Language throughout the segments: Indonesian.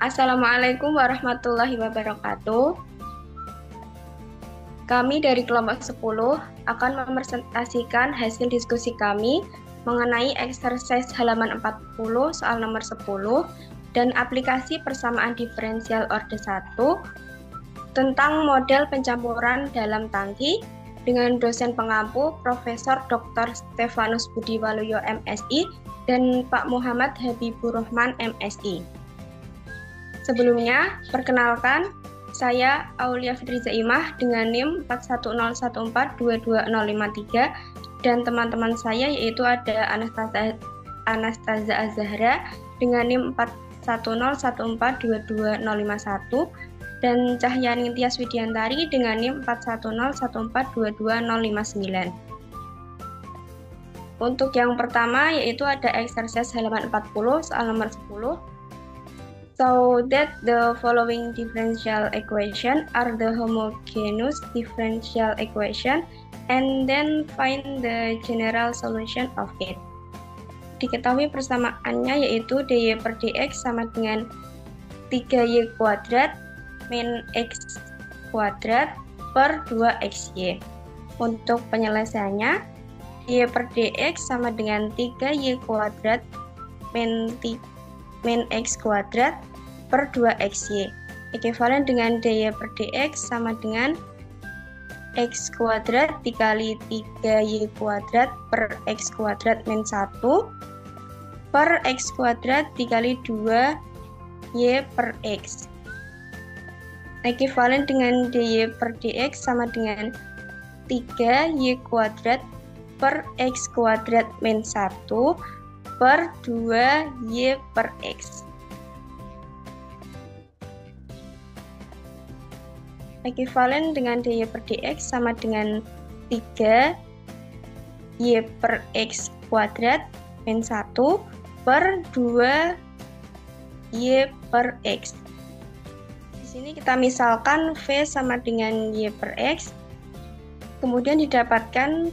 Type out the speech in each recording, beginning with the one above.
Assalamualaikum warahmatullahi wabarakatuh. Kami dari kelompok 10 akan mempresentasikan hasil diskusi kami mengenai exercise halaman 40 soal nomor 10 dan aplikasi persamaan diferensial orde 1 tentang model pencampuran dalam tangki dengan dosen pengampu Profesor Dr. Stefanus Budi Waluyo MSI dan Pak Muhammad Habibur Rahman MSI. Sebelumnya, perkenalkan, saya Aulia Fitri Zaimah dengan NIM 4101422053 dan teman-teman saya yaitu ada Anastaza Azahra dengan NIM 4101422051 dan Cahyani Tias Widiantari dengan NIM 4101422059. Untuk yang pertama yaitu ada exercise halaman 40 soal nomor 10. So that the following differential equation are the homogeneous differential equation and then find the general solution of it. Diketahui persamaannya yaitu dy per dx sama dengan 3y kuadrat min x kuadrat per 2xy. Untuk penyelesaiannya, dy per dx sama dengan 3y kuadrat min x kuadrat per 2xy. Ekivalen dengan dy per dx sama dengan x kuadrat dikali 3y kuadrat per x kuadrat min 1 per x kuadrat dikali 2y per x. Ekivalen dengan dy per dx sama dengan 3y kuadrat per x kuadrat min 1 per 2y per x. Ekivalen dengan dy per dx sama dengan 3y per x kuadrat min 1 per 2y per x. Di sini kita misalkan V sama dengan y per x, kemudian didapatkan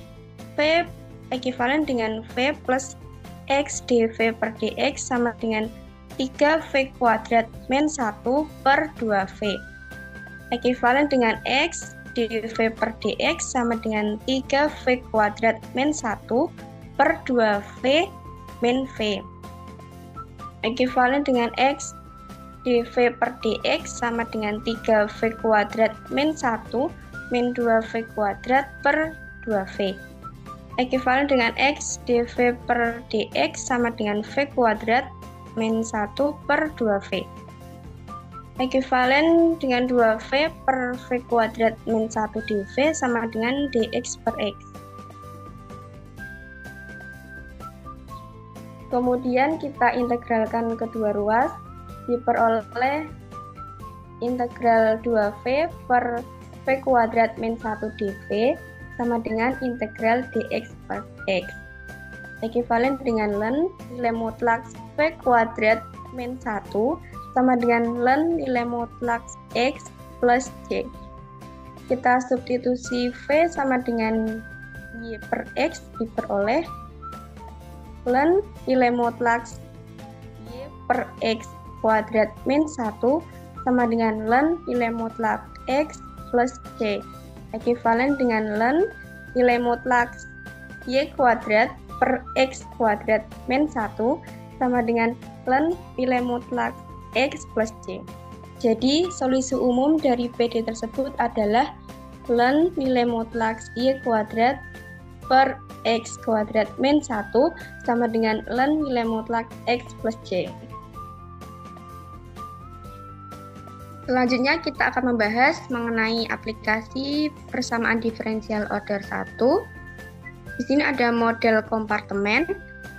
V ekivalen dengan V plus x dv per dx sama dengan 3v kuadrat min 1 per 2v. Ekivalen dengan x dv per dx sama dengan 3v kuadrat min 1 per 2v min v. Ekivalen dengan x dv per dx sama dengan 3v kuadrat min 1 min 2v kuadrat per 2v. Ekivalen dengan x dv per dx sama dengan v kuadrat min 1 per 2v. Ekivalen dengan 2v per v kuadrat min 1 dv sama dengan dx per x. Kemudian kita integralkan kedua ruas, diperoleh integral 2v per v kuadrat min 1 dv sama dengan integral dx per x. Ekivalen dengan ln nilai mutlak v kuadrat min 1 sama dengan ln nilai mutlak x plus y. Kita substitusi v sama dengan y per x diperoleh ln nilai mutlak y per x kuadrat min 1 sama dengan ln nilai mutlak x plus y. Ekivalen dengan ln nilai mutlak y kuadrat per x kuadrat min 1 sama dengan ln nilai mutlak x plus y. Jadi solusi umum dari PD tersebut adalah ln nilai mutlak y kuadrat per x kuadrat min 1 sama dengan ln nilai mutlak x plus y. Selanjutnya kita akan membahas mengenai aplikasi persamaan diferensial order 1. Di sini ada model kompartemen,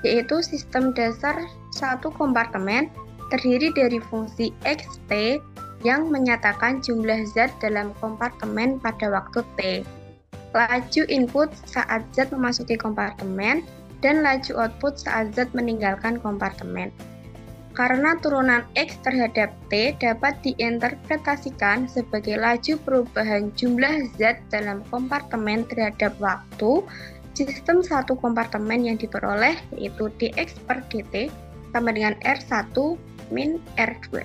yaitu sistem dasar satu kompartemen terdiri dari fungsi xt yang menyatakan jumlah zat dalam kompartemen pada waktu t, laju input saat zat memasuki kompartemen, dan laju output saat zat meninggalkan kompartemen. Karena turunan X terhadap T dapat diinterpretasikan sebagai laju perubahan jumlah zat dalam kompartemen terhadap waktu, sistem satu kompartemen yang diperoleh yaitu dx per dt sama dengan R1 min R2.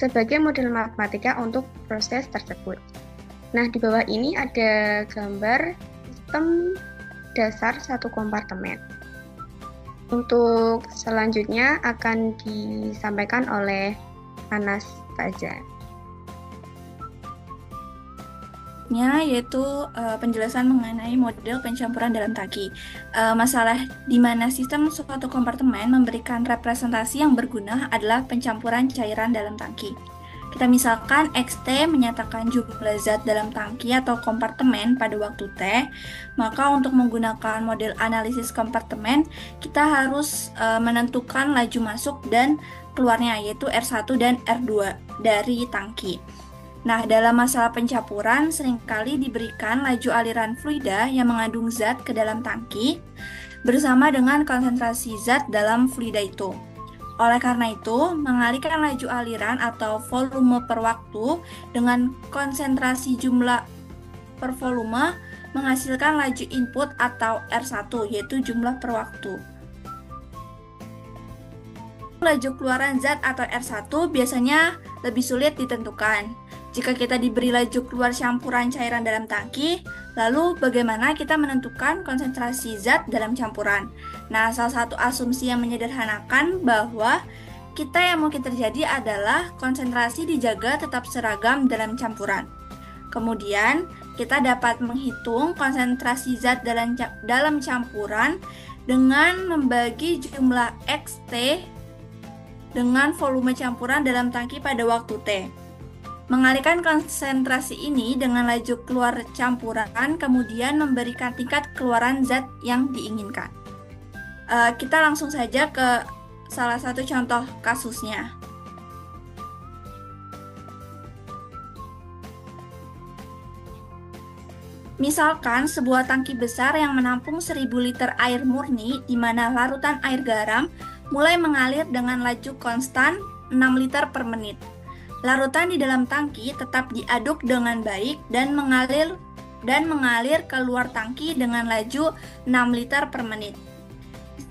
sebagai model matematika untuk proses tersebut. Nah, di bawah ini ada gambar sistem dasar satu kompartemen. Untuk selanjutnya akan disampaikan oleh Anas Fajar. Yaitu penjelasan mengenai model pencampuran dalam tangki. Masalah di mana sistem suatu kompartemen memberikan representasi yang berguna adalah pencampuran cairan dalam tangki. Kita misalkan XT menyatakan jumlah zat dalam tangki atau kompartemen pada waktu T, maka untuk menggunakan model analisis kompartemen, kita harus menentukan laju masuk dan keluarnya, yaitu R1 dan R2 dari tangki. Nah, dalam masalah pencampuran, seringkali diberikan laju aliran fluida yang mengandung zat ke dalam tangki bersama dengan konsentrasi zat dalam fluida itu. Oleh karena itu, mengalihkan laju aliran atau volume per waktu dengan konsentrasi jumlah per volume menghasilkan laju input atau R1, yaitu jumlah per waktu. Laju keluaran zat atau R1 biasanya lebih sulit ditentukan. Jika kita diberi laju keluar campuran cairan dalam tangki, lalu bagaimana kita menentukan konsentrasi zat dalam campuran? Nah, salah satu asumsi yang menyederhanakan bahwa yang mungkin terjadi adalah konsentrasi dijaga tetap seragam dalam campuran. Kemudian, kita dapat menghitung konsentrasi zat dalam campuran dengan membagi jumlah XT dengan volume campuran dalam tangki pada waktu T. Mengalihkan konsentrasi ini dengan laju keluar campuran, kemudian memberikan tingkat keluaran zat yang diinginkan. Kita langsung saja ke salah satu contoh kasusnya. Misalkan sebuah tangki besar yang menampung 1000 liter air murni, di mana larutan air garam mulai mengalir dengan laju konstan 6 liter per menit. Larutan di dalam tangki tetap diaduk dengan baik dan mengalir keluar tangki dengan laju 6 liter per menit.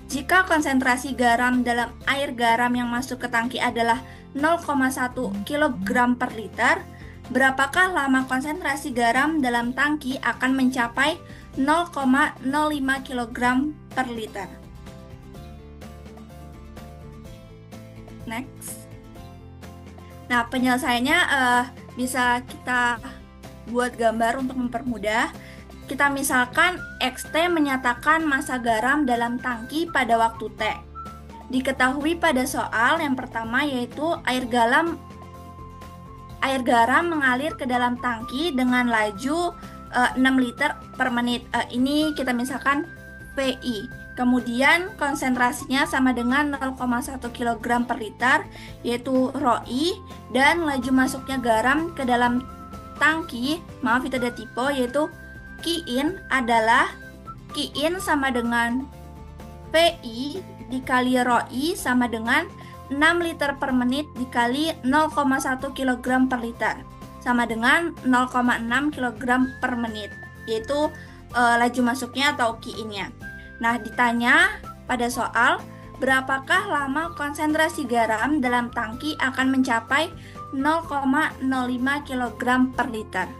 Jika konsentrasi garam dalam air garam yang masuk ke tangki adalah 0,1 kg per liter, berapakah lama konsentrasi garam dalam tangki akan mencapai 0,05 kg per liter? Next. Nah, penyelesaiannya bisa kita buat gambar untuk mempermudah. Kita misalkan XT menyatakan massa garam dalam tangki pada waktu T. Diketahui pada soal yang pertama yaitu air garam mengalir ke dalam tangki dengan laju 6 liter per menit. Ini kita misalkan VI. Kemudian konsentrasinya sama dengan 0,1 kg per liter, yaitu ρI, dan laju masuknya garam ke dalam tangki, maaf itu ada typo, yaitu Qin adalah Qin sama dengan VI dikali ρI sama dengan 6 liter per menit dikali 0,1 kg per liter, sama dengan 0,6 kg per menit, yaitu laju masuknya atau Qin-nya. Nah, ditanya pada soal, berapakah lama konsentrasi garam dalam tangki akan mencapai 0,05 kg per liter?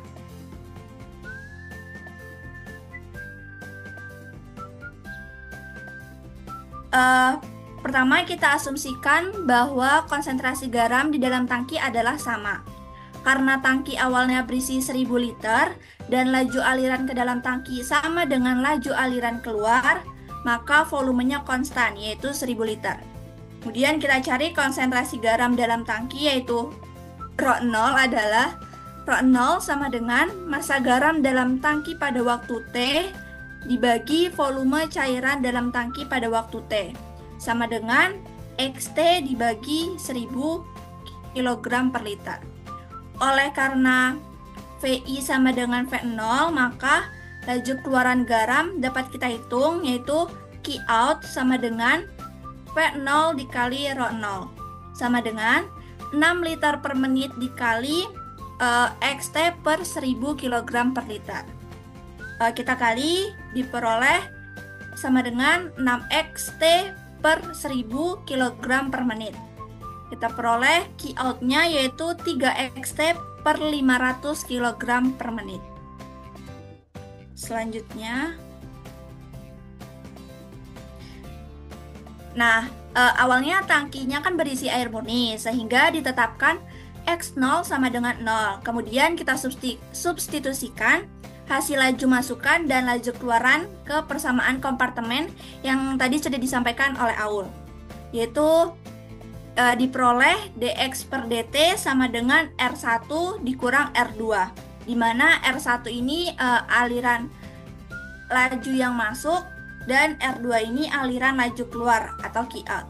Pertama, kita asumsikan bahwa konsentrasi garam di dalam tangki adalah sama. Karena tangki awalnya berisi 1000 liter dan laju aliran ke dalam tangki sama dengan laju aliran keluar, maka volumenya konstan, yaitu 1000 liter. Kemudian kita cari konsentrasi garam dalam tangki, yaitu ρ0 adalah ρ0 sama dengan massa garam dalam tangki pada waktu T dibagi volume cairan dalam tangki pada waktu T, sama dengan XT dibagi 1000 kg per liter. Oleh karena VI sama dengan V0, maka laju keluaran garam dapat kita hitung, yaitu Qout sama dengan V0 dikali ρ0, sama dengan 6 liter per menit dikali XT per 1000 kg per liter. Kita kali diperoleh sama dengan 6 XT per 1000 kg per menit. Kita peroleh Q out-nya yaitu 3xt per 500 kg per menit. Selanjutnya, awalnya tangkinya kan berisi air murni, sehingga ditetapkan X0 sama dengan 0. Kemudian kita substitusikan hasil laju masukan dan laju keluaran ke persamaan kompartemen yang tadi sudah disampaikan oleh Aul, yaitu diperoleh dx per dt sama dengan R1 dikurang R2, di mana R1 ini aliran laju yang masuk dan R2 ini aliran laju keluar atau Q out.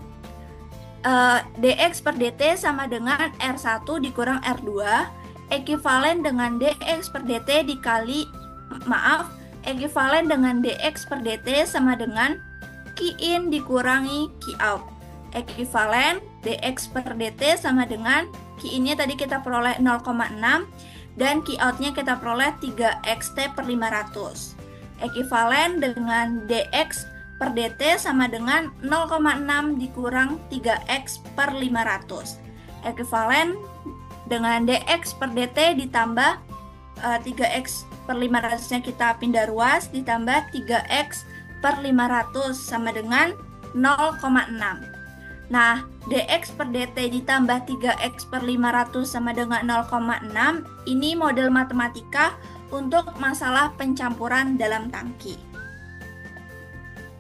Dx per dt sama dengan R1 dikurang R2 ekuivalen dengan dx per dt ekuivalen dengan dx per dt sama dengan Q in dikurangi Q out. Ekuivalen dx per dt sama dengan Q in-nya tadi kita peroleh 0,6 dan Q out-nya kita peroleh 3xt per 500. Ekuivalen dengan dx per dt sama dengan 0,6 dikurang 3x per 500. Ekuivalen dengan dx per dt ditambah 3x per 500-nya kita pindah ruas ditambah 3x per 500 sama dengan 0,6. Nah, dx per dt ditambah 3x per 500 sama dengan 0,6, ini model matematika untuk masalah pencampuran dalam tangki.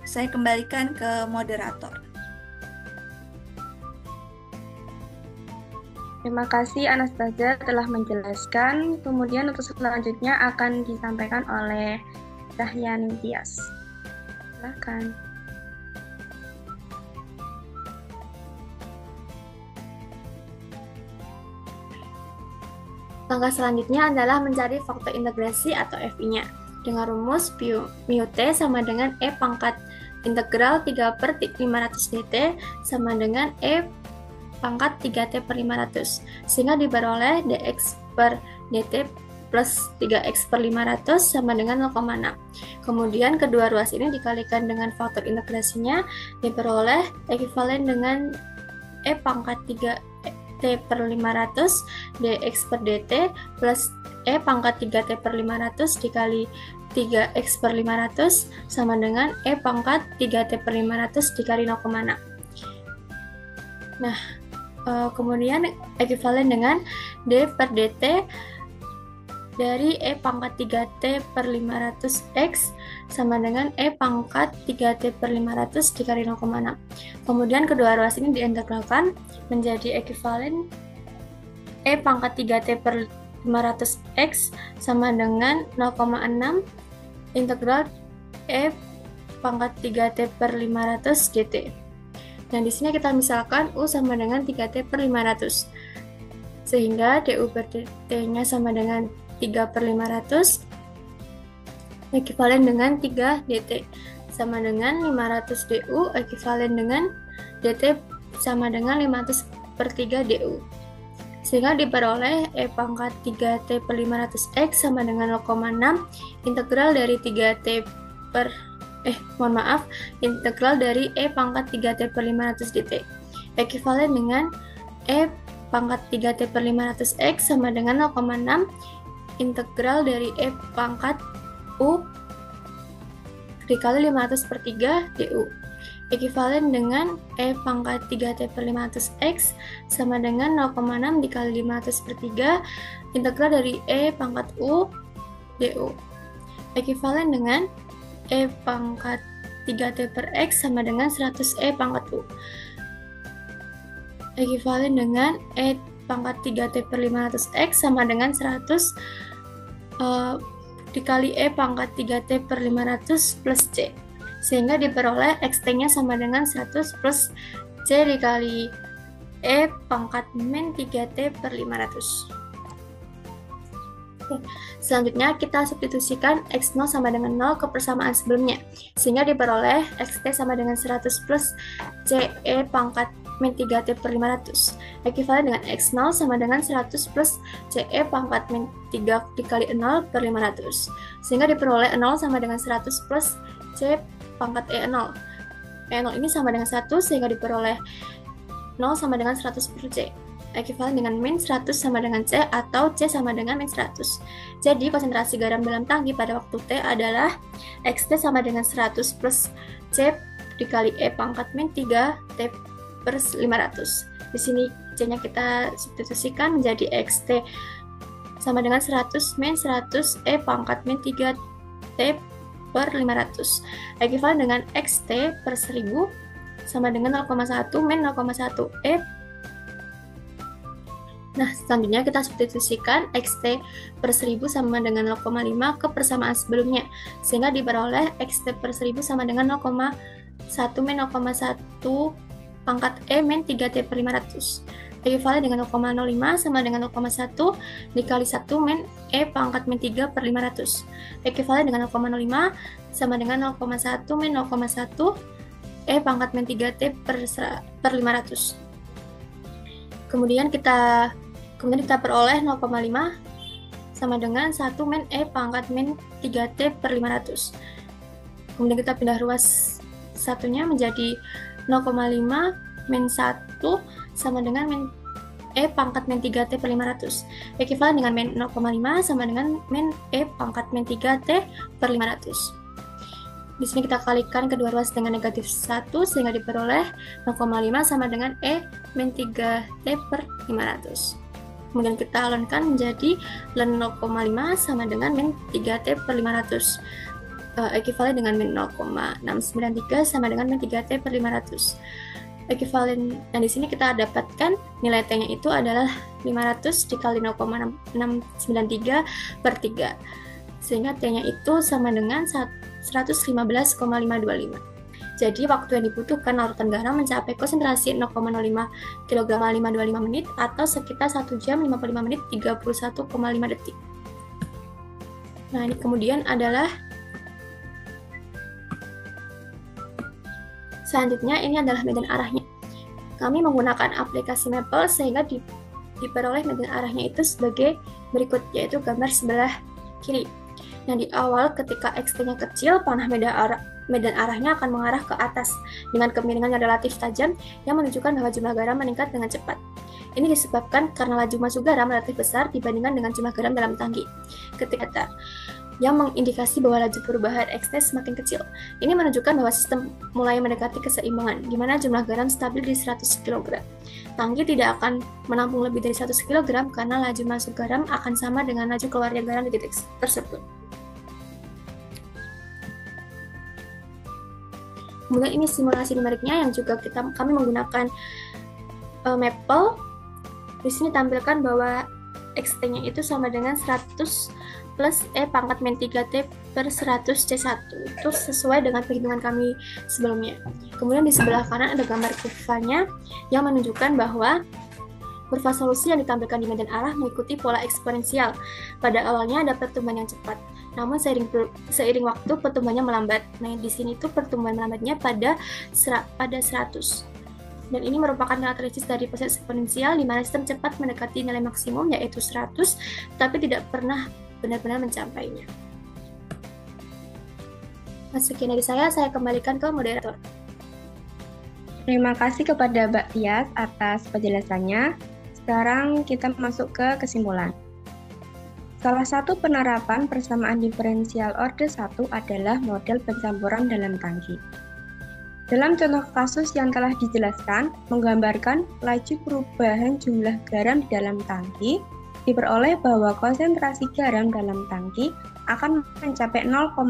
Saya kembalikan ke moderator. Terima kasih Anastasia telah menjelaskan. Kemudian untuk selanjutnya akan disampaikan oleh Cahyani Tias. Silakan. Langkah selanjutnya adalah mencari faktor integrasi atau FI-nya. Dengan rumus mu T sama dengan E pangkat integral 3 per 500 dt sama dengan E pangkat 3T per 500. Sehingga diperoleh dx per dt plus 3x per 500 sama dengan 0,6. Kemudian kedua ruas ini dikalikan dengan faktor integrasinya, diperoleh ekuivalen dengan E pangkat 3T per 500 dx per dt plus E pangkat 3T per 500 dikali 3x per 500 sama dengan E pangkat 3T per 500 dikali 0,6. Nah, kemudian ekuivalen dengan D per dt dari E pangkat 3T per 500x sama dengan E pangkat 3T per 500 dikali 0,6. Kemudian kedua ruas ini diintegralkan menjadi ekuivalen E pangkat 3T per 500x sama dengan 0,6 integral E pangkat 3T per 500 dt. Dan di sini kita misalkan U sama dengan 3T per 500. Sehingga DU per dt-nya sama dengan 3 per 500 ekuivalen dengan 3 dt sama dengan 500 DU ekuivalen dengan dt sama dengan 500 per 3 DU. Sehingga diperoleh E pangkat 3T per 500x sama dengan 0,6 integral dari 3T per integral dari E pangkat 3T per 500 dt ekuivalen dengan E pangkat 3T per 500x sama dengan 0,6 integral dari E pangkat U dikali 500 per 3 du ekuivalen dengan E pangkat 3T per 500x sama dengan 0,6 dikali 500 per 3 integral dari E pangkat U du ekuivalen dengan E pangkat 3T per x sama dengan 100 E pangkat U ekuivalen dengan E pangkat 3T per 500x sama dengan 100 dikali E pangkat 3T per 500 plus C, sehingga diperoleh xt-nya sama dengan 100 plus C dikali E pangkat min 3T per 500. Selanjutnya kita substitusikan x0 sama dengan 0 ke persamaan sebelumnya, sehingga diperoleh xt sama dengan 100 plus CE pangkat min 3T per 500 ekuivalen dengan x0 sama dengan 100 plus CE pangkat min 3 dikali 0 per 500, sehingga diperoleh 0 sama dengan 100 plus C pangkat E0. E0 ini sama dengan 1, sehingga diperoleh 0 0 sama dengan 100 per C, ekuivalen dengan min 100 sama dengan C atau C sama dengan min 100. Jadi konsentrasi garam dalam tangki pada waktu T adalah XT sama dengan 100 plus C dikali E pangkat min 3 T per 500. Di sini C-nya kita substitusikan menjadi XT sama dengan 100 min 100 E pangkat min 3 T per 500, ekuivalen dengan XT per 1000 sama dengan 0,1 min 0,1 E. Nah, selanjutnya kita substitusikan XT per 1000 sama dengan 0,5 ke persamaan sebelumnya, sehingga diperoleh XT per 1000 sama dengan 0,1 min 0,1 pangkat E min 3T per 500, ekuivalen dengan 0,05 sama dengan 0,1 dikali 1 min E pangkat min 3 per 500, ekuivalen dengan 0,05 sama dengan 0,1 min 0,1 E pangkat min 3T per 500. Kemudian kita peroleh 0,5 sama dengan 1 min E pangkat min 3T per 500. Kemudian kita pindah ruas satunya menjadi 0,5 min 1 sama dengan min E pangkat min 3T per 500, ekuivalen dengan min 0,5 sama dengan min E pangkat min 3T per 500. Di sini kita kalikan kedua ruas dengan negatif 1 sehingga diperoleh 0,5 sama dengan E min 3T per 500. Kemudian kita lnkan menjadi ln 0,5 sama dengan min 3T per 500, ekuivalen dengan min 0,693 sama dengan min 3T per 500. Ekuivalen, dan di sini kita dapatkan nilai T-nya itu adalah 500 dikali 0,693 per 3, sehingga T-nya itu sama dengan 115,525. Jadi waktu yang dibutuhkan larutan garam mencapai konsentrasi 0,05 kg 525 menit atau sekitar 1 jam 55 menit 31,5 detik. Nah, ini kemudian adalah selanjutnya, ini adalah medan arahnya. Kami menggunakan aplikasi Maple sehingga diperoleh medan arahnya itu sebagai berikut, yaitu gambar sebelah kiri. Nah, di awal ketika XT-nya kecil, panah medan arahnya akan mengarah ke atas dengan kemiringan yang relatif tajam yang menunjukkan bahwa jumlah garam meningkat dengan cepat. Ini disebabkan karena laju masuk garam relatif besar dibandingkan dengan jumlah garam dalam tangki ketika yang mengindikasi bahwa laju perubahan XT semakin kecil. Ini menunjukkan bahwa sistem mulai mendekati keseimbangan, di mana jumlah garam stabil di 100 kg. Tangki tidak akan menampung lebih dari 100 kg karena laju masuk garam akan sama dengan laju keluarnya garam di titik tersebut. Kemudian ini simulasi numeriknya yang juga kami menggunakan Maple. Di sini tampilkan bahwa XT-nya itu sama dengan 100 plus E pangkat min 3T per 100 C1. Itu sesuai dengan perhitungan kami sebelumnya. Kemudian di sebelah kanan ada gambar kurvanya yang menunjukkan bahwa kurva solusi yang ditampilkan di medan arah mengikuti pola eksponensial. Pada awalnya ada pertumbuhan yang cepat, namun seiring waktu pertumbuhannya melambat. Nah, di sini tuh pertumbuhan melambatnya pada 100. Dan ini merupakan karakteristik dari proses eksponensial di mana sistem cepat mendekati nilai maksimum yaitu 100, tapi tidak pernah benar-benar mencapainya. Nah, sekian dari saya kembalikan ke moderator. Terima kasih kepada Mbak Tias atas penjelasannya. Sekarang kita masuk ke kesimpulan. Salah satu penerapan persamaan diferensial orde 1 adalah model pencampuran dalam tangki. Dalam contoh kasus yang telah dijelaskan, menggambarkan laju perubahan jumlah garam di dalam tangki, diperoleh bahwa konsentrasi garam dalam tangki akan mencapai 0,05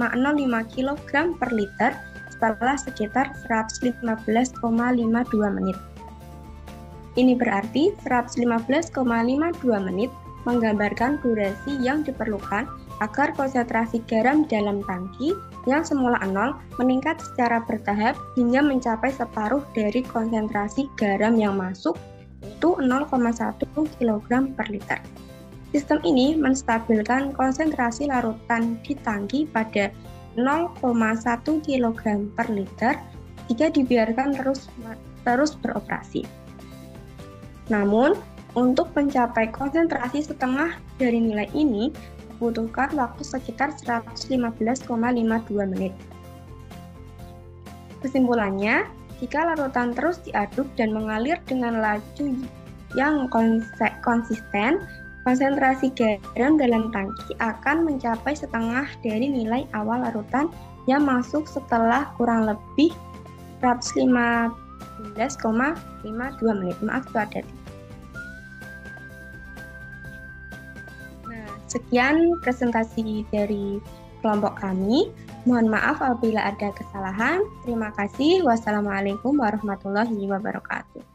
kg per liter setelah sekitar 115,52 menit. Ini berarti 115,52 menit menggambarkan durasi yang diperlukan agar konsentrasi garam dalam tangki yang semula 0 meningkat secara bertahap hingga mencapai separuh dari konsentrasi garam yang masuk, yaitu 0,1 kg per liter. Sistem ini menstabilkan konsentrasi larutan di tangki pada 0,1 kg per liter jika dibiarkan terus beroperasi. Namun, untuk mencapai konsentrasi setengah dari nilai ini, dibutuhkan waktu sekitar 115,52 menit. Kesimpulannya, Jika larutan terus diaduk dan mengalir dengan laju yang konsisten, konsentrasi garam dalam tangki akan mencapai setengah dari nilai awal larutan yang masuk setelah kurang lebih 115,52 menit. Maaf, itu ada. Nah, sekian presentasi dari kelompok kami. Mohon maaf apabila ada kesalahan. Terima kasih. Wassalamualaikum warahmatullahi wabarakatuh.